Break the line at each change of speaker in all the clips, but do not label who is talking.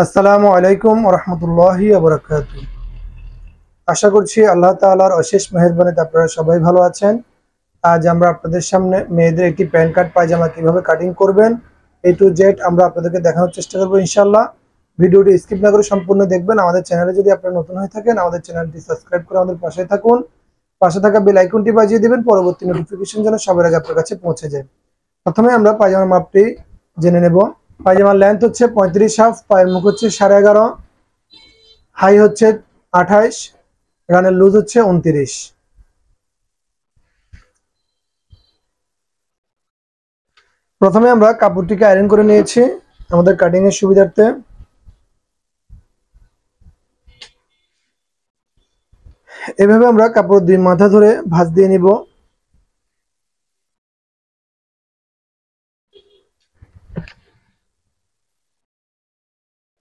আসসালামু আলাইকুম ওয়া রাহমাতুল্লাহি ওয়া বারাকাতুহু। আশা করছি আল্লাহ তাআলার অশেষ মেহেরবানিতে আপনারা সবাই ভালো আছেন। আজ আমরা আপনাদের সামনে মেয়েদের একটি প্যান্ট কাট পায়জামা কিভাবে কাটিং করবেন A to Z আমরা আপনাদেরকে দেখানোর চেষ্টা করব ইনশাআল্লাহ। ভিডিওটি স্কিপ না করে সম্পূর্ণ দেখবেন। আমাদের চ্যানেলে যদি আপনারা নতুন হয়ে থাকেন আমাদের চ্যানেলটি সাবস্ক্রাইব করে আমাদের পাশে থাকুন। পাশে থাকা বেল আইকনটি বাজিয়ে দিবেন পরবর্তী নোটিফিকেশন যেন সবার আগে আপনার কাছে পৌঁছে যায়। প্রথমে আমরা পায়জামার মাপটি জেনে নেব। পায়জামার লেন্থ হচ্ছে 35 হাফ, পায়ের মুখ হচ্ছে 11.5, হাই হচ্ছে 28, রানের লুজ হচ্ছে 29। প্রথমে আমরা কাপড়টিকে আয়রন করে নিয়েছি আমাদের কাটিং এর সুবিধার্থে। এভাবে আমরা কাপড় দুই মাথা ধরে ভাঁজ দিয়ে নিব।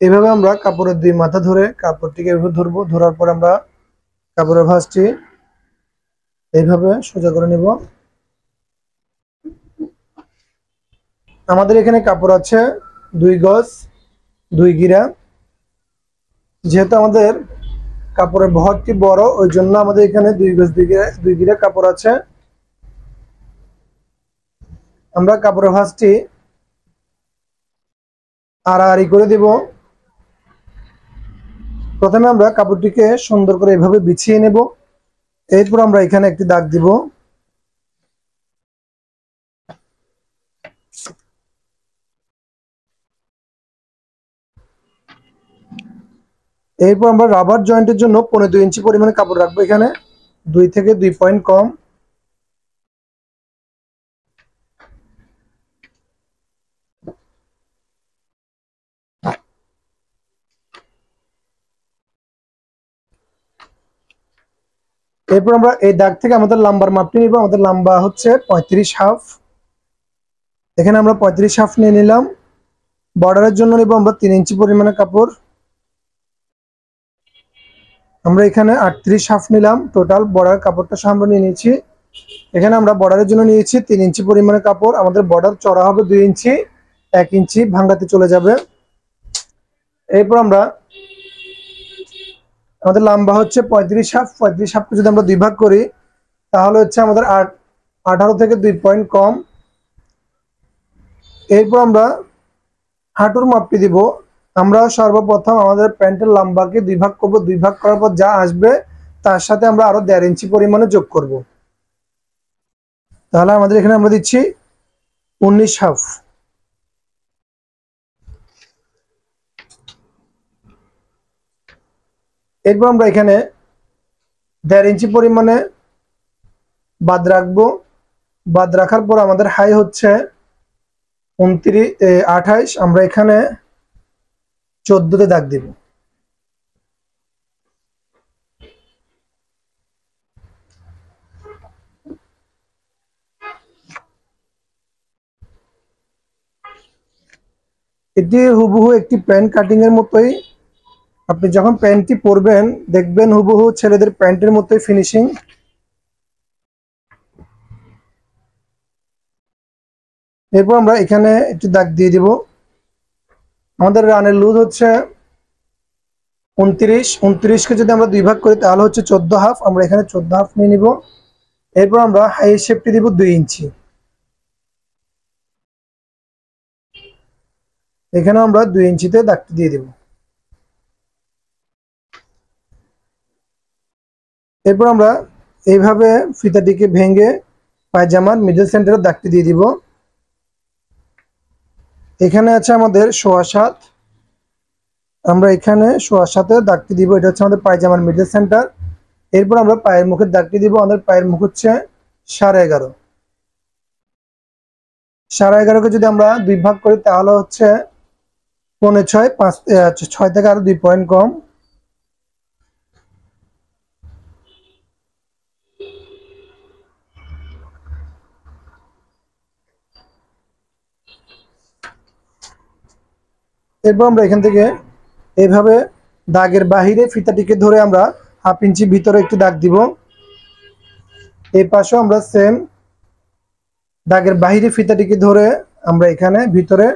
এভাবে আমরা কাপড়ের দুই মাথা ধরে কাপড়টিকে এভাবে ধরবো, ধরার পর আমরা কাপড়ের ভাঁজটি এইভাবে সোজা করে নিব। আমাদের এখানে কাপড় আছে 2 গজ 2 গিরা। যেহেতু আমাদের কাপড়ের বহরটি বড় ওই জন্য আমাদের এখানে 2 গজ 2 গিরা কাপড় আছে। আমরা কাপড়ের ভাঁজটি আড়াআড়ি করে দেব। প্রথমে আমরা কাপড়টিকে সুন্দর করে এভাবে বিছিয়ে নেব। এরপর আমরা এখানে একটি দাগ দিব। এরপর আমরা রাবার জয়েন্টের জন্য 15 ইঞ্চি পরিমাণে কাপড় রাখবো, এখানে 2 থেকে 2 পয়েন্ট কম। এরপর আমরা এই দাগ থেকে আমাদের লাম্বার মাপটি নিব। আমাদের লম্বা হচ্ছে 35 হাফ, এখানে আমরা 35 হাফ নিয়ে নিলাম। বর্ডারের জন্য নিব আমরা 3 ইঞ্চি পরিমাণে কাপড়। আমরা এখানে 38 হাফ নিলাম। টোটাল বর্ডার কাপড়টা সহ আমরা নিয়ে নিয়েছি। এখানে আমরা বর্ডারের জন্য নিয়েছি 3 ইঞ্চি পরিমাণে কাপড়। আমাদের বর্ডার চড়া হবে 2 ইঞ্চি, 1 ইঞ্চি ভাঙাতে চলে যাবে। এরপর আমরা আমাদের লম্বা হচ্ছে 35 হাফ, 35 হাফকে যদি আমরা 2 ভাগ করি তাহলে হচ্ছে আমাদের 18 থেকে 2 পয়েন্ট কম। এরপর আমরা হাঁটুর মাপটি দিব। আমরা সর্বপ্রথম আমাদের প্যান্টের লম্বাকে 2 ভাগ করব। 2 ভাগ করার পর যা আসবে তার সাথে আমরা আরো 1.5 ইঞ্চি পরিমাণে যোগ করব। তাহলে আমাদের এখানে আমরা দিচ্ছি 19 হাফ। এরপর আমরা এখানে 1.5 ইঞ্চি পরিমাণে বাদ রাখবো। বাদ রাখার পর আমাদের হাই হচ্ছে 28, আমরা এখানে 14তে দাগ দিব। এটি হুবহু একটি প্যান্ট কাটিং এর মতোই। আপনি যখন প্যান্টটি পরবেন দেখবেন হুবহু ছেলেদের প্যান্টের মতোই ফিনিশিং। এরপর আমরা এখানে একটি দাগ দিয়ে দিব। আমাদের রানের লুজ হচ্ছে 29, 29কে যদি আমরা 2 ভাগ করি তাহলে হচ্ছে 14 হাফ। আমরা এখানে 14 হাফ নিয়ে নিব। এরপর আমরা হাই শেপটি দিব 2 ইঞ্চি। এখানে আমরা 2 ইঞ্চিতে দাগটি দিয়ে দিব। এরপর আমরা এইভাবে ফিতাটিকে ভেঙে পায়জামার মিডল সেন্টারে দাগটি দিয়ে দিব। এখানে আছে আমাদের 7.25, আমরা এখানে 7.25-এ দাগটি দিব। এটা হচ্ছে আমাদের পায়জামার মিডল সেন্টার। এরপর আমরা পায়ের মুখের দাগটি দিব। আমাদের পায়ের মুখ হচ্ছে 11.5। 11.5কে যদি আমরা 2 ভাগ করি তাহলে হচ্ছে 6.25, 6 থেকে আরো 2 পয়েন্ট কম। এরপর আমরা এখান থেকে এইভাবে দাগের বাহিরে ফিতাটিকে ধরে আমরা 1/2 ইঞ্চি ভিতরে একটি দাগ দিব। এই পাশেও আমরা সেম দাগের বাহিরে ফিতাটিকে ধরে আমরা এখানে ভিতরে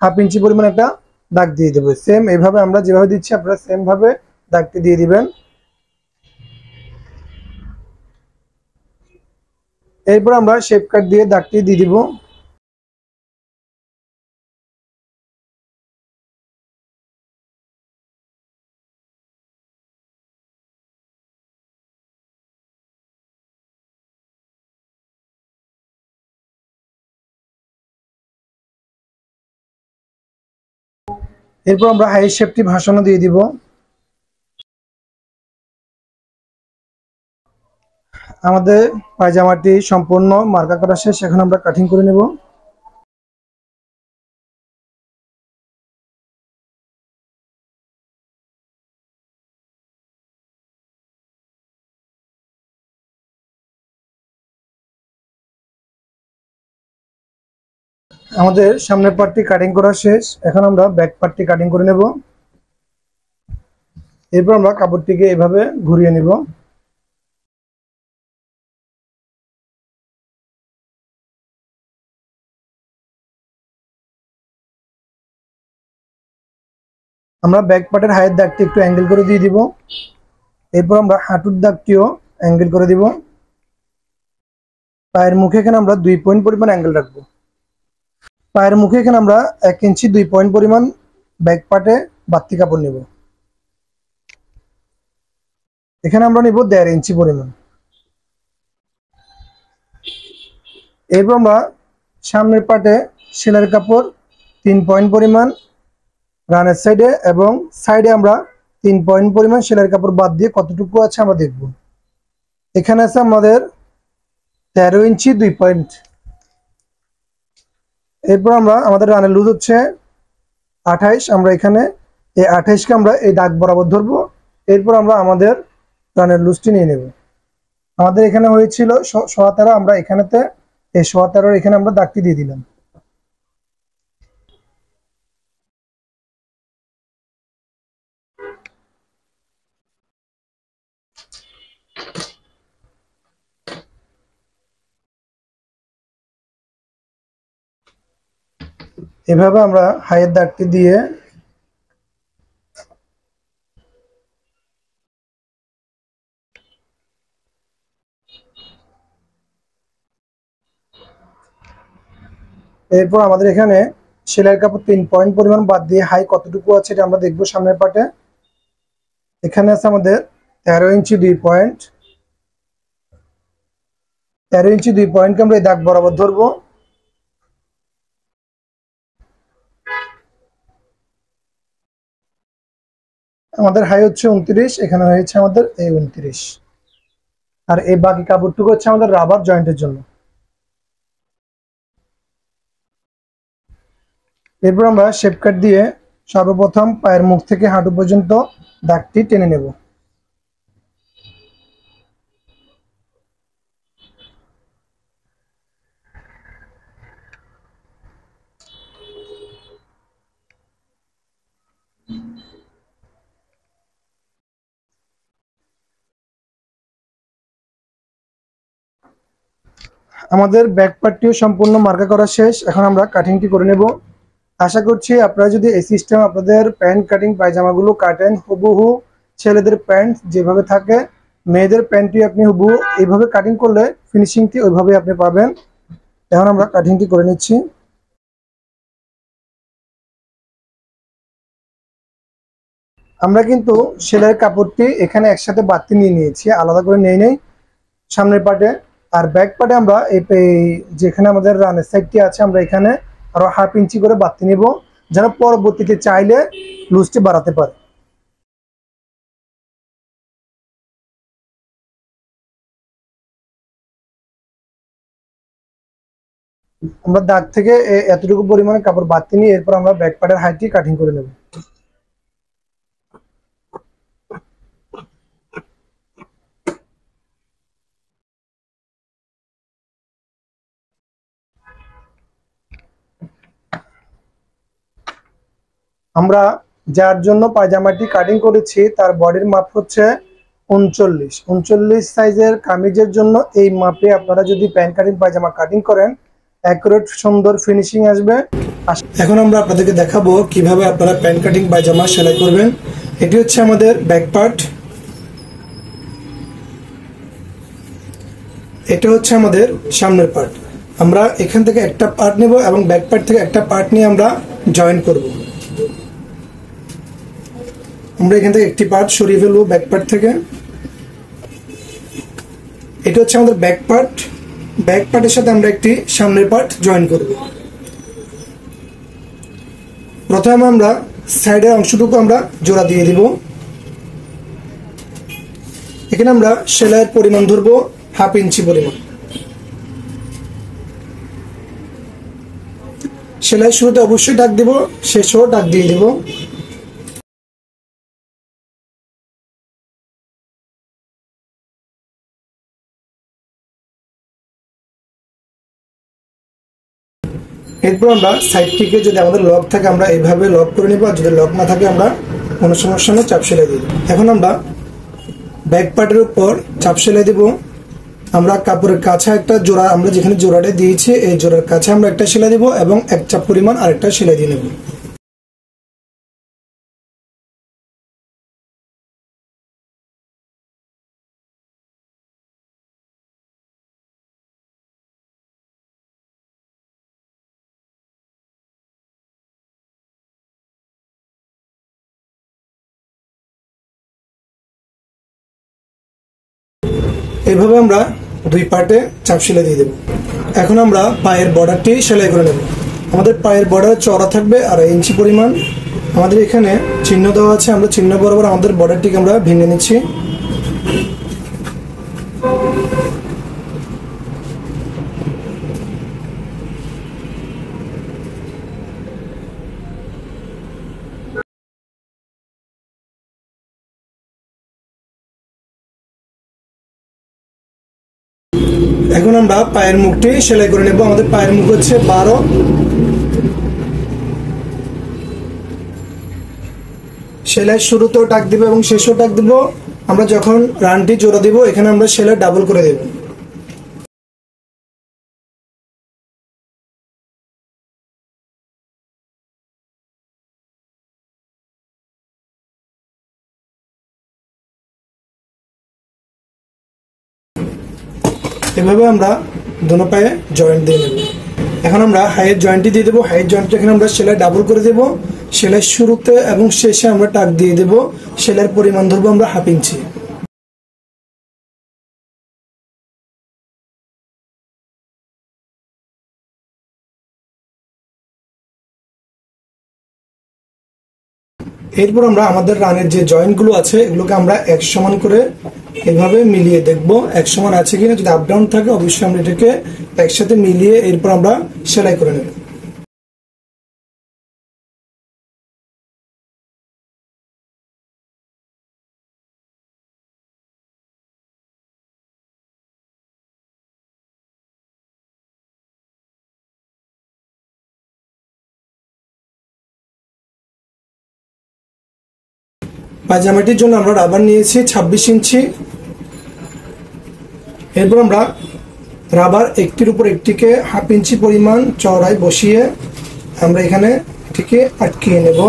1/2 ইঞ্চি পরিমাণ একটা দাগ দিয়ে দেবো। সেম এইভাবে আমরা যেভাবে দিচ্ছি আপনারা সেম ভাবে দাগটি দিয়ে দিবেন। এরপর আমরা শেপ কাট দিয়ে দাগটি দিয়ে দিব। এরপর আমরা হাই শেপটি ভাসানো দিয়ে দিব। আমাদের পায়জামাটি সম্পূর্ণ মার্কা করা শেষ, এখন আমরা কাটিং করে নেব। আমাদের সামনের পার্টটি কাটিং করা শেষ, এখন আমরা ব্যাক পার্টটি কাটিং করে নেব। এরপর আমরা কাপড়টিকে এভাবে ঘুরিয়ে নেব। আমরা ব্যাক পার্টের হাইয়ের দাগটি একটু অ্যাঙ্গেল করে দিয়ে দিব। এরপর আমরা হাঁটুর দাগটিও অ্যাঙ্গেল করে দিব। পায়ের মুখে এখানে আমরা 2 পয়েন্ট পরিমাণ অ্যাঙ্গেল রাখবো। পায়ের মুখে এখানে আমরা 1 ইঞ্চি 2 পয়েন্ট পরিমাণ ব্যাক পার্টে বাড়তি কাপড় নেব। এখানে আমরা নিব 1.5 ইঞ্চি পরিমাণ। এরপর আমরা সামনের পার্টে সেলাইয়ের কাপড় 3 পয়েন্ট পরিমাণ রানের সাইডে এবং সাইডে আমরা 3 পয়েন্ট পরিমাণ সেলাইয়ের কাপড় বাদ দিয়ে কতটুকু আছে আমরা দেখব। এখানে আছে আমাদের 13 ইঞ্চি 2 পয়েন্ট। এরপর আমরা আমাদের রানের লুজ হচ্ছে 28, আমরা এখানে এই 28কে আমরা এই দাগ বরাবর ধরবো। এরপর আমরা আমাদের রানের লুজটি নিয়ে নেব। আমাদের এখানে হয়েছিল 13.5, আমরা এখানেতে এই 13.5 এখানে আমরা দাগটি দিয়ে দিলাম। এভাবে আমরা হাইয়ের দাগটি দিয়ে এরপর আমাদের এখানে সেলাইয়ের কাপড় 3 পয়েন্ট পরিমাণ বাদ দিয়ে হাই কতটুকু আছে এটা আমরা দেখবো সামনের পার্টে। এখানে আছে আমাদের 13 ইঞ্চি 2 পয়েন্ট। 13 ইঞ্চি 2 পয়েন্টকে আমরা এই দাগ বরাবর ধরবো। আমাদের হাই হচ্ছে 29, এখানে হয়েছে আমাদের এই 29, আর এই বাকি কাপড়টুকু হচ্ছে আমাদের রাবার জয়েন্টের জন্য। এরপর আমরা শেপ কাট দিয়ে সর্বপ্রথম পায়ের মুখ থেকে হাঁটু পর্যন্ত দাগটি টেনে নেব। আমাদের ব্যাক পার্টটিও সম্পূর্ণ মার্কা করা শেষ, এখন আমরা কাটিংটি করে নেব। আশা করছি আপনারা যদি এই সিস্টেম আপনাদের প্যান্ট কাটিং পায়জামাগুলো কাটেন হুবহু ছেলেদের প্যান্ট যেভাবে থাকে মেয়েদের প্যান্টটি আপনি হুবহু এইভাবে কাটিং করলে ফিনিশিংটি ওইভাবে আপনি পাবেন। এখন আমরা কাটিংটি করে নিচ্ছি। আমরা কিন্তু সেলাইয়ের কাপড়টি এখানে একসাথে বাড়তি নিয়ে নিয়েছি, আলাদা করে নেই নেই সামনের পার্টে। আর ব্যাক পার্টে আমরা এই যেখানে আমাদের রানের সাইডটি আছে আমরা এখানে আরো 1/2 ইঞ্চি করে বাড়তি নিব, যেন পরবর্তীতে চাইলে লুজটি বাড়াতে পারে। আমরা দাগ থেকে এতটুকু পরিমাণে কাপড় বাড়তি নিয়ে এরপর আমরা ব্যাক পার্টের হাইটটি কাটিং করে নেব। আমরা যার জন্য পায়জামাটি কাটিং করেছি তার বডির মাপ হচ্ছে 39 সাইজের কামিজের জন্য এই মাপে আপনারা যদি প্যান্ট কাটিং পায়জামা কাটিং করেন অ্যাকুরেট সুন্দর ফিনিশিং আসবে। এখন আমরা আপনাদেরকে দেখাবো কিভাবে আপনারা প্যান্ট কাটিং পায়জামা সেলাই করবেন। এটি হচ্ছে আমাদের ব্যাক পার্ট, এটা হচ্ছে আমাদের সামনের পার্ট। আমরা এখান থেকে একটা পার্ট নেব এবং ব্যাক পার্ট থেকে একটা পার্ট নিয়ে আমরা জয়েন করব। আমরা এখান থেকে একটি পার্ট সরিয়ে ফেলবো ব্যাক পার্ট থেকে। এটা হচ্ছে আমাদের ব্যাক পার্ট, ব্যাক পার্টের সাথে আমরা একটি সামনের পার্ট জয়েন করব। প্রথমে আমরা সাইডের অংশটুকু আমরা জোড়া দিয়ে দিব। এখানে আমরা সেলাইয়ের পরিমাণ ধরবো 1/2 ইঞ্চি পরিমাণ। সেলাই শুরুতে অবশ্যই ডাক দিব, শেষেও ডাক দিয়ে দিব। এরপর আমরা সাইড থেকে যদি আমাদের লক থাকে আমরা এইভাবে লক করে নিব, আর যদি লক না থাকে আমরা কোনো সমস্যা নেই চাপ সেলাই দিব। এখন আমরা ব্যাক পার্টের উপর চাপ সেলাই দিব। আমরা কাপড়ের কাছে একটা জোড়া, আমরা যেখানে জোড়াটা দিয়েছি এই জোড়ার কাছে আমরা একটা সেলাই দিব এবং এক চাপ পরিমাণ আরেকটা সেলাই দিয়ে নেব। এইভাবে আমরা দুই পার্টে চাপ সেলাই দিয়ে দেব। এখন আমরা পায়ের বর্ডারটি সেলাই করে নেব। আমাদের পায়ের বর্ডার চওড়া থাকবে 2.5 ইঞ্চি পরিমাণ। আমাদের এখানে চিহ্ন দেওয়া আছে, আমরা চিহ্ন বরাবর আমাদের বর্ডারটিকে আমরা ভেঙে নিচ্ছি। এখন আমরা পায়ের মুখটি সেলাই করে নেব। আমাদের পায়ের মুখ হচ্ছে 12। সেলাই শুরুতেও টাক দিব এবং শেষেও টাক দিব। আমরা যখন রানটি জোড়া দিব এখানে আমরা সেলাই ডাবল করে দেব। এভাবে আমরা দোনো পায়ে জয়েন্ট দিয়ে নেব। এখন আমরা হাইয়ের জয়েন্টটি দিয়ে দেবো। হাইয়ের জয়েন্ট এখানে আমরা সেলাই ডাবল করে দেব। সেলাই শুরুতে এবং শেষে আমরা টাক দিয়ে দেব। সেলাইয়ের পরিমাণ ধরবো আমরা 1/2 ইঞ্চি। এরপর আমরা আমাদের রানের যে জয়েন্ট গুলো আছে এগুলোকে আমরা এক সমান করে এভাবে মিলিয়ে দেখব এক সমান আছে কিনা। যদি আপ ডাউন থাকে অবশ্যই আমরা এটাকে একসাথে মিলিয়ে এরপর আমরা সেলাই করে নেব। পায়জামাটির জন্য আমরা রাবার নিয়েছি 26 ইঞ্চি। এরপর আমরা রাবার একটির উপর একটিকে 1/2 ইঞ্চি পরিমাণ চওড়ায় বসিয়ে আমরা এখানে এটিকে আটকিয়ে নেব।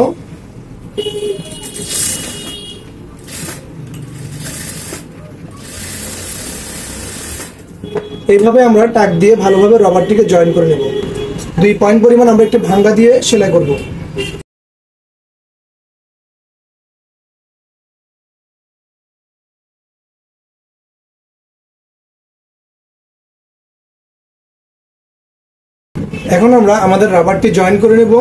এইভাবে আমরা টাক দিয়ে ভালোভাবে রাবারটিকে জয়েন করে নেব। 2 পয়েন্ট পরিমাণ আমরা একটি ভাঙ্গা দিয়ে সেলাই করব। এখন আমরা আমাদের রাবারটি জয়েন করে নেব।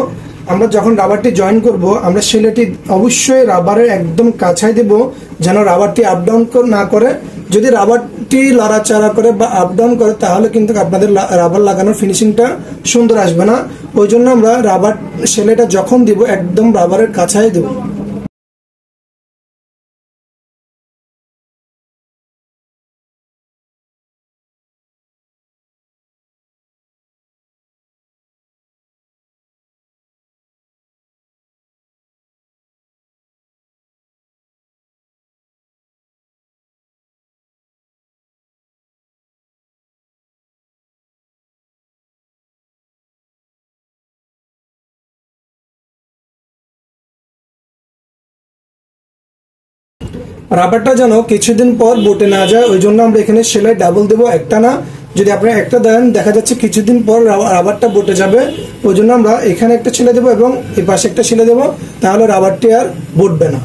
আমরা যখন রাবারটি জয়েন করব আমরা সেলাইটি অবশ্যই রাবারের একদম কাছায় দেব, যেন রাবারটি আপ ডাউন না করে। যদি রাবারটি লড়াচাড়া করে বা আপ ডাউন করে তাহলে কিন্তু আপনাদের রাবার লাগানোর ফিনিশিংটা সুন্দর আসবে না। ওই জন্য আমরা রাবার সেলাইটা যখন দিব একদম রাবারের কাছায় দেব। রাবারটা যেন কিছুদিন পর বটে না যায়, ওই জন্য আমরা এখানে সেলাই ডাবল দেবো, একটা না। যদি আপনি একটা দেন দেখা যাচ্ছে কিছুদিন পর রাবারটা বটে যাবে, ওই জন্য আমরা এখানে একটা সেলাই দেবো এবং এই পাশে একটা সেলাই দেবো, তাহলে রাবারটি আর বটবে না।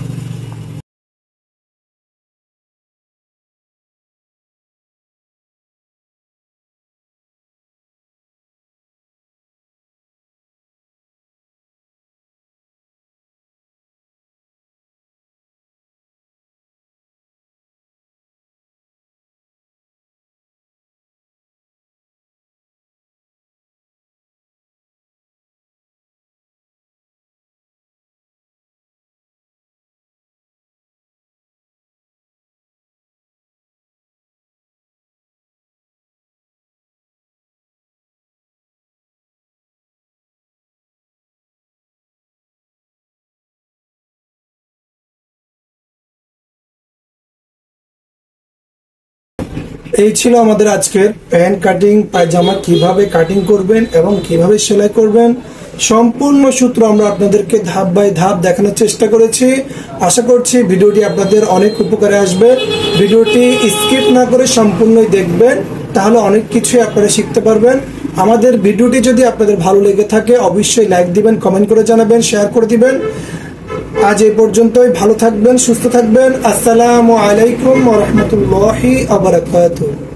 এই ছিল আমাদের আজকের প্যান্ট কাটিং পায়জামা কিভাবে কাটিং করবেন এবং কিভাবে সেলাই করবেন, সম্পূর্ণ সূত্র আমরা আপনাদেরকে ধাপ বাই ধাপ দেখানোর চেষ্টা করেছি। আশা করছি ভিডিওটি আপনাদের অনেক উপকারে আসবে। ভিডিওটি স্কিপ না করে সম্পূর্ণই দেখবেন, তাহলে অনেক কিছুই আপনারা শিখতে পারবেন। আমাদের ভিডিওটি যদি আপনাদের ভালো লেগে থাকে অবশ্যই লাইক দিবেন, কমেন্ট করে জানাবেন, শেয়ার করে দিবেন। আজ এই পর্যন্তই, ভালো থাকবেন, সুস্থ থাকবেন। আসসালামু আলাইকুম ওয়া রাহমাতুল্লাহি ওয়া বারাকাতুহু।